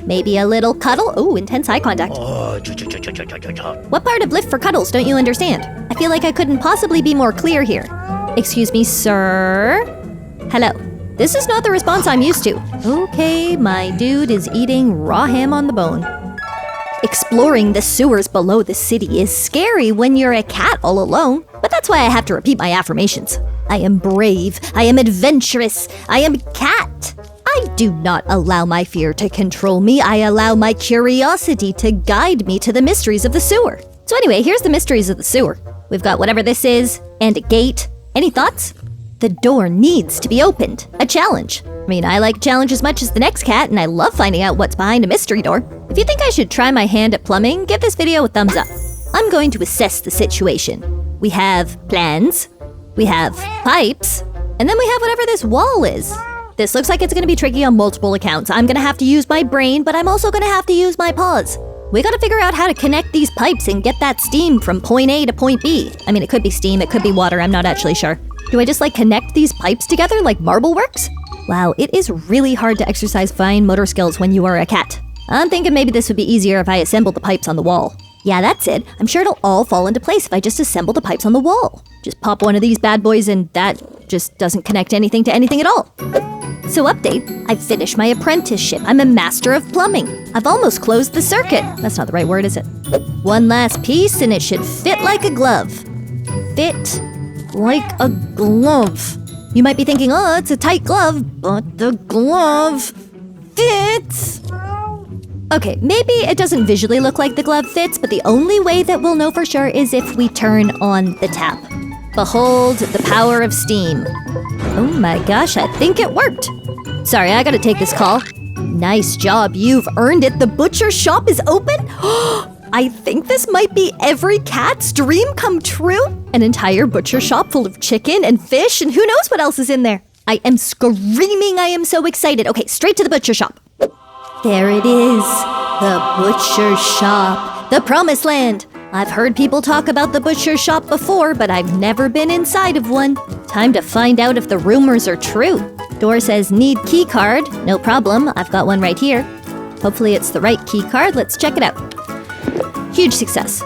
Maybe a little cuddle? Ooh, intense eye contact. What part of lift for cuddles don't you understand? I feel like I couldn't possibly be more clear here. Excuse me, sir? Hello. This is not the response I'm used to. Okay, my dude is eating raw ham on the bone. Exploring the sewers below the city is scary when you're a cat all alone, but that's why I have to repeat my affirmations. I am brave, I am adventurous, I am cat. I do not allow my fear to control me, I allow my curiosity to guide me to the mysteries of the sewer. So anyway, here's the mysteries of the sewer. We've got whatever this is, and a gate. Any thoughts? The door needs to be opened. A challenge. I mean, I like challenge as much as the next cat, and I love finding out what's behind a mystery door. If you think I should try my hand at plumbing, give this video a thumbs up. I'm going to assess the situation. We have plans, we have pipes, and then we have whatever this wall is. This looks like it's going to be tricky on multiple accounts. I'm going to have to use my brain, but I'm also going to have to use my paws. We got to figure out how to connect these pipes and get that steam from point A to point B. I mean, it could be steam, it could be water, I'm not actually sure. Do I just connect these pipes together like marble works? Wow, it is really hard to exercise fine motor skills when you are a cat. I'm thinking maybe this would be easier if I assembled the pipes on the wall. Yeah, that's it. I'm sure it'll all fall into place if I just assemble the pipes on the wall. Just pop one of these bad boys and that just doesn't connect anything to anything at all. So update, I've finished my apprenticeship. I'm a master of plumbing. I've almost closed the circuit. That's not the right word, is it? One last piece and it should fit like a glove. Fit like a glove. You might be thinking, oh, it's a tight glove, but the glove fits. Okay, maybe it doesn't visually look like the glove fits, but the only way that we'll know for sure is if we turn on the tap. Behold the power of steam. Oh my gosh, I think it worked. Sorry, I gotta take this call. Nice job, you've earned it. The butcher shop is open? I think this might be every cat's dream come true. An entire butcher shop full of chicken and fish and who knows what else is in there. I am screaming, I am so excited. Okay, straight to the butcher shop. There it is, the butcher shop, the promised land. I've heard people talk about the butcher shop before, but I've never been inside of one. Time to find out if the rumors are true. Door says need key card. No problem, I've got one right here. Hopefully it's the right key card. Let's check it out. Huge success.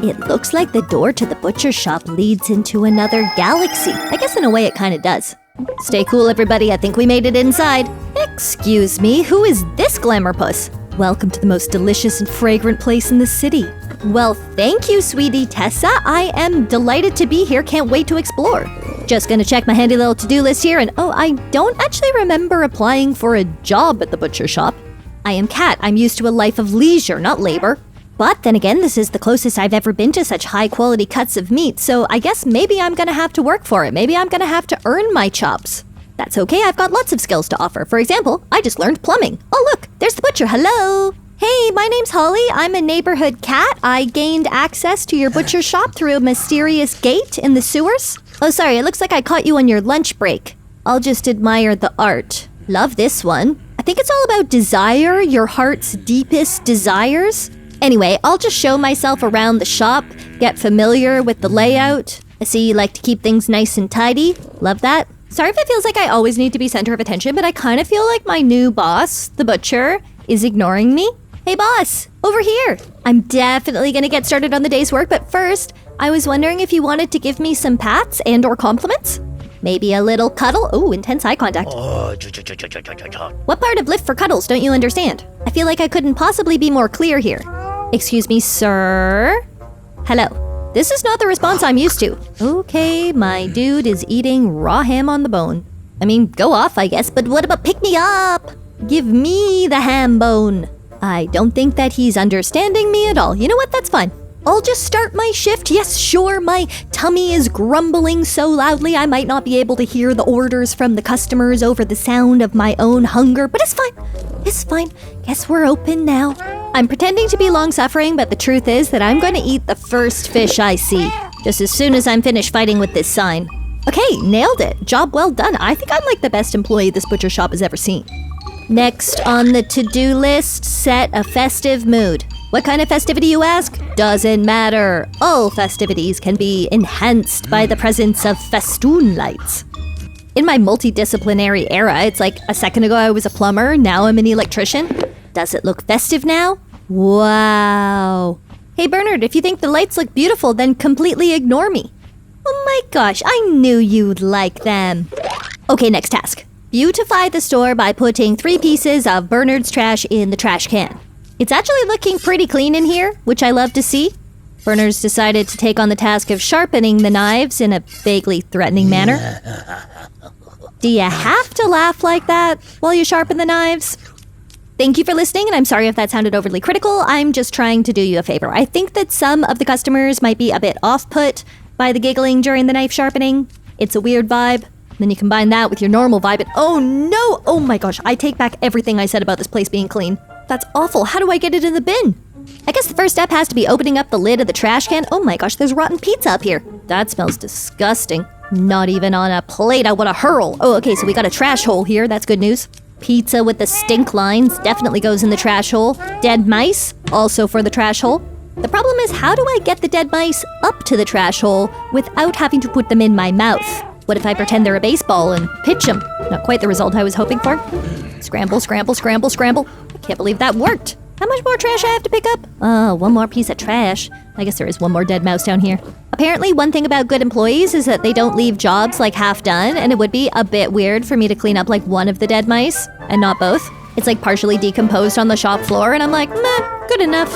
It looks like the door to the butcher shop leads into another galaxy. I guess in a way it kind of does. Stay cool, everybody. I think we made it inside. Excuse me, who is this glamour puss? Welcome to the most delicious and fragrant place in the city. Well, thank you, sweetie Tessa. I am delighted to be here. Can't wait to explore. Just gonna check my handy little to-do list here, and oh, I don't actually remember applying for a job at the butcher shop. I am Kat. I'm used to a life of leisure, not labor. But then again, this is the closest I've ever been to such high-quality cuts of meat, so I guess maybe I'm gonna have to work for it. Maybe I'm gonna have to earn my chops. That's okay, I've got lots of skills to offer. For example, I just learned plumbing. Oh look, there's the butcher, hello! Hey, my name's Holly, I'm a neighborhood cat. I gained access to your butcher shop through a mysterious gate in the sewers. Oh sorry, it looks like I caught you on your lunch break. I'll just admire the art. Love this one. I think it's all about desire, your heart's deepest desires. Anyway, I'll just show myself around the shop, get familiar with the layout. I see you like to keep things nice and tidy. Love that. Sorry if it feels like I always need to be center of attention, but I kind of feel like my new boss, the butcher, is ignoring me. Hey boss, over here. I'm definitely gonna get started on the day's work, but first, I was wondering if you wanted to give me some pats and or compliments? Maybe a little cuddle? Ooh, intense eye contact. What part of lift for cuddles don't you understand? I feel like I couldn't possibly be more clear here. Excuse me, sir? Hello. This is not the response I'm used to. Okay, my dude is eating raw ham on the bone. I mean, go off, I guess, but what about pick me up? Give me the ham bone. I don't think that he's understanding me at all. You know what? That's fine. I'll just start my shift. Yes, sure, my tummy is grumbling so loudly I might not be able to hear the orders from the customers over the sound of my own hunger, but it's fine. It's fine. Guess we're open now. I'm pretending to be long-suffering, but the truth is that I'm going to eat the first fish I see, just as soon as I'm finished fighting with this sign. Okay, nailed it. Job well done. I think I'm like the best employee this butcher shop has ever seen. Next on the to-do list, set a festive mood. What kind of festivity, you ask? Doesn't matter. All festivities can be enhanced by the presence of festoon lights. In my multidisciplinary era, it's like a second ago I was a plumber, now I'm an electrician. Does it look festive now? Wow. Hey Bernard, if you think the lights look beautiful, then completely ignore me. Oh my gosh, I knew you'd like them. Okay, next task. Beautify the store by putting 3 pieces of Bernard's trash in the trash can. It's actually looking pretty clean in here, which I love to see. Bernard's decided to take on the task of sharpening the knives in a vaguely threatening manner. Do you have to laugh like that while you sharpen the knives? Thank you for listening, and I'm sorry if that sounded overly critical. I'm just trying to do you a favor. I think that some of the customers might be a bit off-put by the giggling during the knife sharpening. It's a weird vibe. Then you combine that with your normal vibe and oh no! Oh my gosh, I take back everything I said about this place being clean. That's awful. How do I get it in the bin? I guess the first step has to be opening up the lid of the trash can. Oh my gosh, there's rotten pizza up here. That smells disgusting. Not even on a plate. I want to hurl. Oh, okay, so we got a trash hole here. That's good news. Pizza with the stink lines definitely goes in the trash hole. Dead mice, also for the trash hole. The problem is, how do I get the dead mice up to the trash hole without having to put them in my mouth? What if I pretend they're a baseball and pitch them? Not quite the result I was hoping for. Scramble, scramble, scramble, scramble. I can't believe that worked. How much more trash I have to pick up? Oh, one more piece of trash. I guess there is one more dead mouse down here. Apparently, one thing about good employees is that they don't leave jobs like half done, and it would be a bit weird for me to clean up like one of the dead mice and not both. It's like partially decomposed on the shop floor, and I'm like, meh, good enough.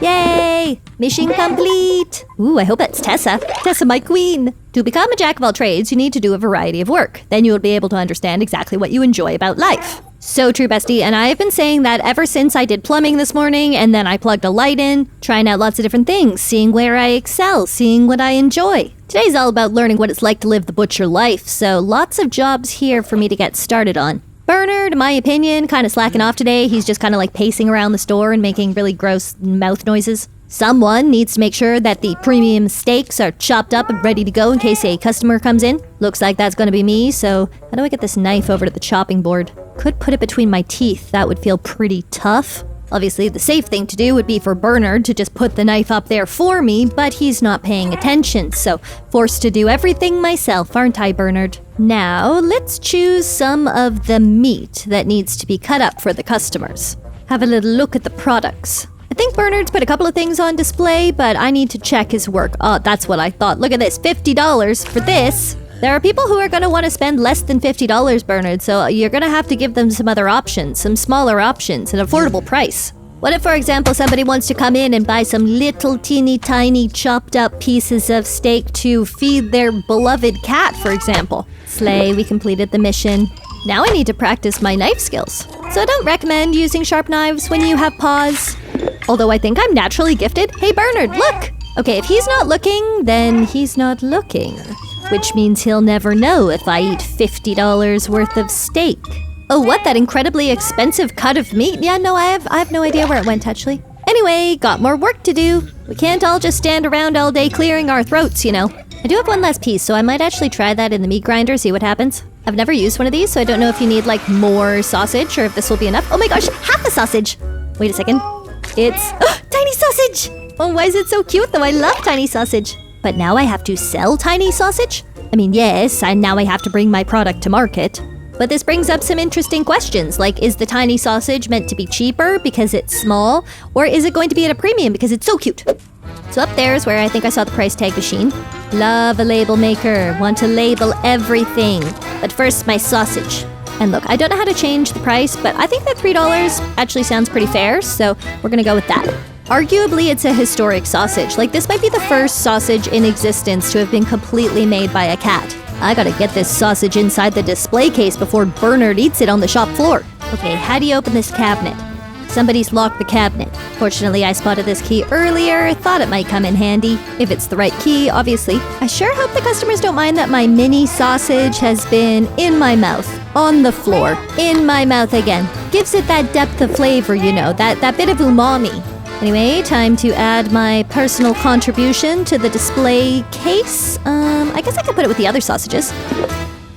Yay! Mission complete! Ooh, I hope that's Tessa. Tessa, my queen! To become a jack of all trades, you need to do a variety of work. Then you will be able to understand exactly what you enjoy about life. So true, bestie, and I've been saying that ever since I did plumbing this morning, and then I plugged a light in, trying out lots of different things, seeing where I excel, seeing what I enjoy. Today's all about learning what it's like to live the butcher life, so lots of jobs here for me to get started on. Bernard, in my opinion, kind of slacking off today. He's just kind of like pacing around the store and making really gross mouth noises. Someone needs to make sure that the premium steaks are chopped up and ready to go in case a customer comes in. Looks like that's going to be me, so how do I get this knife over to the chopping board? Could put it between my teeth. That would feel pretty tough. Obviously, the safe thing to do would be for Bernard to just put the knife up there for me, but he's not paying attention, so forced to do everything myself, aren't I, Bernard? Now, let's choose some of the meat that needs to be cut up for the customers. Have a little look at the products. I think Bernard's put a couple of things on display, but I need to check his work. Oh, that's what I thought. Look at this, $50 for this. There are people who are going to want to spend less than $50, Bernard, so you're going to have to give them some other options, some smaller options, an affordable price. What if, for example, somebody wants to come in and buy some little teeny tiny chopped up pieces of steak to feed their beloved cat, for example? Slay, we completed the mission. Now I need to practice my knife skills. So I don't recommend using sharp knives when you have paws. Although I think I'm naturally gifted. Hey Bernard, look! Okay, if he's not looking, then he's not looking. Which means he'll never know if I eat $50 worth of steak. Oh, what? That incredibly expensive cut of meat? Yeah, no, I have no idea where it went, actually. Anyway, got more work to do. We can't all just stand around all day clearing our throats, you know. I do have one last piece, so I might actually try that in the meat grinder, see what happens. I've never used one of these, so I don't know if you need, like, more sausage or if this will be enough. Oh my gosh, half a sausage! Wait a second. It's... Oh, tiny sausage! Oh, why is it so cute, though? I love tiny sausage. But now I have to sell tiny sausage? I mean, yes, and now I have to bring my product to market. But this brings up some interesting questions, like, is the tiny sausage meant to be cheaper because it's small, or is it going to be at a premium because it's so cute? So up there is where I think I saw the price tag machine. Love a label maker, want to label everything. But first, my sausage. And look, I don't know how to change the price, but I think that $3 actually sounds pretty fair, so we're gonna go with that. Arguably, it's a historic sausage. Like, this might be the first sausage in existence to have been completely made by a cat. I gotta get this sausage inside the display case before Bernard eats it on the shop floor. Okay, how do you open this cabinet? Somebody's locked the cabinet. Fortunately, I spotted this key earlier, thought it might come in handy. If it's the right key, obviously. I sure hope the customers don't mind that my mini sausage has been in my mouth, on the floor, in my mouth again. Gives it that depth of flavor, you know, that bit of umami. Anyway, time to add my personal contribution to the display case. I guess I could put it with the other sausages.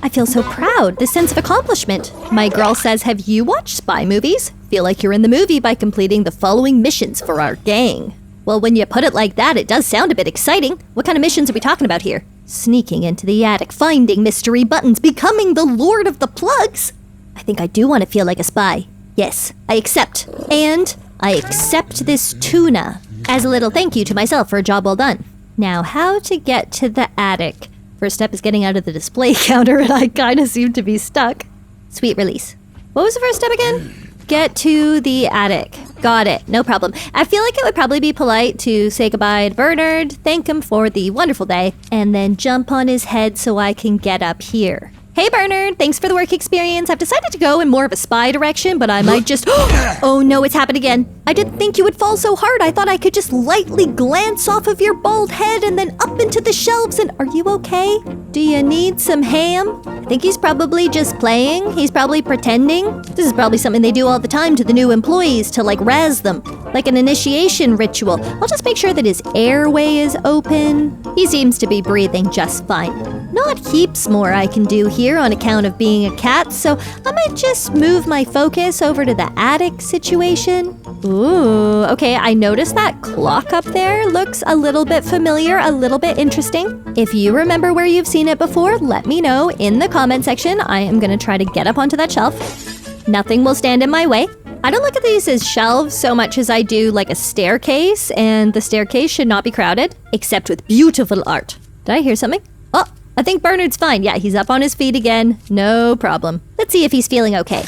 I feel so proud, this sense of accomplishment. My girl says, have you watched spy movies? Feel like you're in the movie by completing the following missions for our gang. Well, when you put it like that, it does sound a bit exciting. What kind of missions are we talking about here? Sneaking into the attic, finding mystery buttons, becoming the Lord of the Plugs? I think I do want to feel like a spy. Yes, I accept. And I accept this tuna as a little thank you to myself for a job well done. Now, how to get to the attic? First step is getting out of the display counter, and I kind of seem to be stuck. Sweet release. What was the first step again? Get to the attic. Got it. No problem. I feel like it would probably be polite to say goodbye to Bernard, thank him for the wonderful day, and then jump on his head so I can get up here. Hey Bernard, thanks for the work experience. I've decided to go in more of a spy direction, but I might just... Oh no, it's happened again. I didn't think you would fall so hard. I thought I could just lightly glance off of your bald head and then up into the shelves and... Are you okay? Do you need some ham? I think he's probably just playing. He's probably pretending. This is probably something they do all the time to the new employees to like razz them. Like an initiation ritual. I'll just make sure that his airway is open. He seems to be breathing just fine. Not heaps more I can do here on account of being a cat, so I might just move my focus over to the attic situation. Ooh, okay, I noticed that clock up there looks a little bit familiar, a little bit interesting. If you remember where you've seen it before, let me know in the comment section. I am gonna try to get up onto that shelf. Nothing will stand in my way. I don't look at these as shelves so much as I do like a staircase, and the staircase should not be crowded, except with beautiful art. Did I hear something? Oh, I think Bernard's fine. Yeah, he's up on his feet again. No problem. Let's see if he's feeling okay.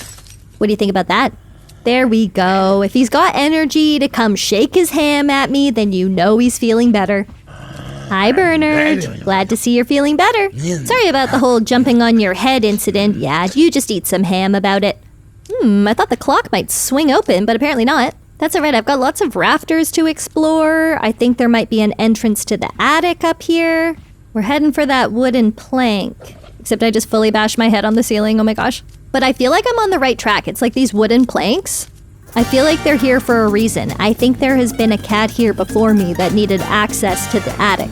What do you think about that? There we go. If he's got energy to come shake his ham at me, then you know he's feeling better. Hi, Bernard. Glad to see you're feeling better. Sorry about the whole jumping on your head incident. Yeah, you just eat some ham about it. I thought the clock might swing open, but apparently not. That's alright, I've got lots of rafters to explore. I think there might be an entrance to the attic up here. We're heading for that wooden plank. Except I just fully bashed my head on the ceiling, oh my gosh. But I feel like I'm on the right track. It's like these wooden planks. I feel like they're here for a reason. I think there has been a cat here before me that needed access to the attic.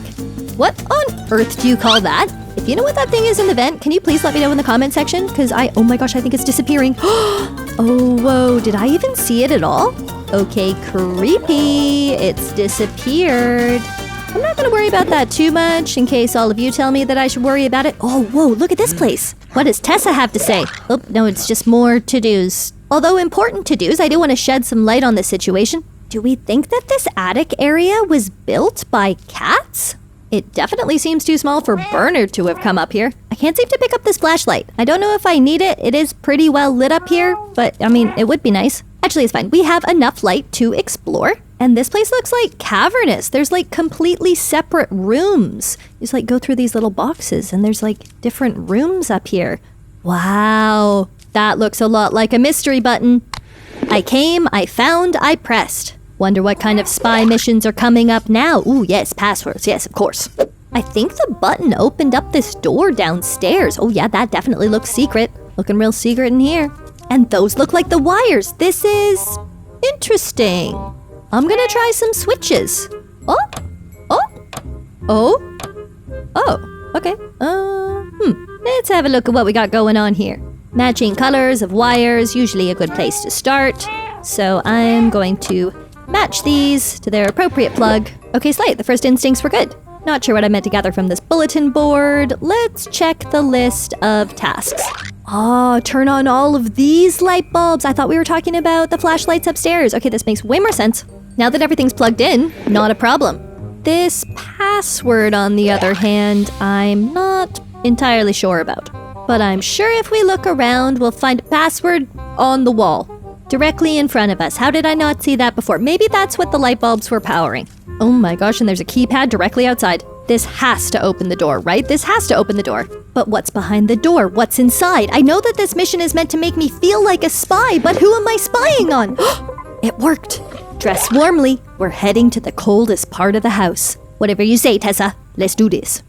What on earth do you call that? If you know what that thing is in the vent, can you please let me know in the comment section? Because oh my gosh, I think it's disappearing. Oh, whoa, did I even see it at all? Okay, creepy. It's disappeared. I'm not gonna worry about that too much in case all of you tell me that I should worry about it. Oh, whoa, look at this place. What does Tessa have to say? Oh, no, it's just more to-dos. Although important to-dos, I do want to shed some light on this situation. Do we think that this attic area was built by cats? It definitely seems too small for Bernard to have come up here. I can't seem to pick up this flashlight. I don't know if I need it. It is pretty well lit up here, but I mean, it would be nice. Actually, it's fine. We have enough light to explore. And this place looks like cavernous. There's like completely separate rooms. You just like go through these little boxes and there's like different rooms up here. Wow, that looks a lot like a mystery button. I came, I found, I pressed. Wonder what kind of spy missions are coming up now. Ooh, yes, passwords. Yes, of course. I think the button opened up this door downstairs. Oh yeah, that definitely looks secret. Looking real secret in here. And those look like the wires. This is interesting. I'm gonna try some switches. Oh, okay. Let's have a look at what we got going on here. Matching colors of wires, usually a good place to start. So I'm going to match these to their appropriate plug. Okay, Slate, the first instincts were good. Not sure what I meant to gather from this bulletin board. Let's check the list of tasks. Oh, turn on all of these light bulbs. I thought we were talking about the flashlights upstairs. Okay, this makes way more sense. Now that everything's plugged in, not a problem. This password, on the other hand, I'm not entirely sure about. But I'm sure if we look around, we'll find a password on the wall, directly in front of us. How did I not see that before? Maybe that's what the light bulbs were powering. Oh my gosh, and there's a keypad directly outside. This has to open the door, right? This has to open the door. But what's behind the door? What's inside? I know that this mission is meant to make me feel like a spy, but who am I spying on? It worked. Dress warmly. We're heading to the coldest part of the house. Whatever you say, Tessa. Let's do this.